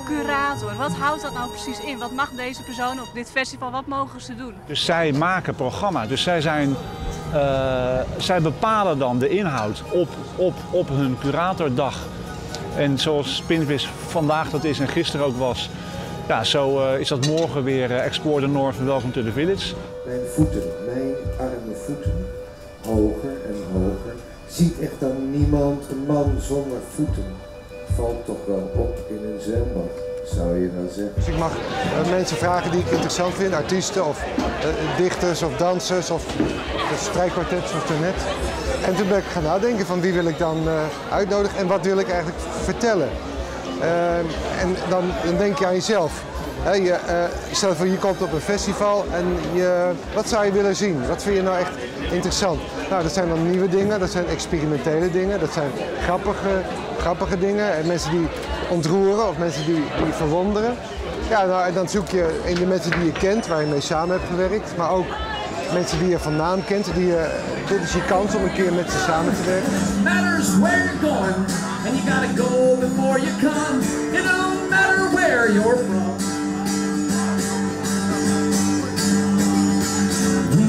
Curator, wat houdt dat nou precies in? Wat mag deze persoon op dit festival, wat mogen ze doen? Dus zij maken programma, dus zij bepalen dan de inhoud op hun curatordag. En zoals Spinvis vandaag dat is en gisteren ook was, ja, zo is dat morgen weer Explore the North and Welcome to the Village. Mijn voeten, mijn arme voeten, hoger en hoger. Ziet echt dan niemand een man zonder voeten? Valt toch wel op in een zwembad, zou je wel zeggen. Dus ik mag mensen vragen die ik interessant vind, artiesten of dichters of dansers of strijkkwartets of tenet. En toen ben ik gaan nadenken van wie wil ik dan uitnodigen en wat wil ik eigenlijk vertellen. En dan denk je aan jezelf. Stel voor je komt op een festival en wat zou je willen zien? Wat vind je nou echt interessant? Nou, dat zijn dan nieuwe dingen, dat zijn experimentele dingen, dat zijn grappige dingen. En mensen die ontroeren of mensen die verwonderen. Ja, nou, en dan zoek je in de mensen die je kent, waar je mee samen hebt gewerkt. Maar ook mensen die je van naam kent. Dit is je kans om een keer met ze samen te werken. Matters where you're going, and you gotta go before you come. It don't matter where you're from. We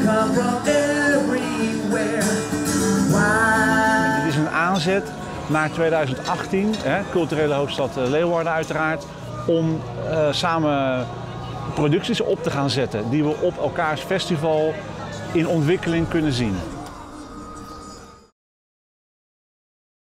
come from everywhere. Dit is een aanzet naar 2018, culturele hoofdstad Leeuwarden uiteraard, om samen producties op te gaan zetten die we op elkaars festival in ontwikkeling kunnen zien.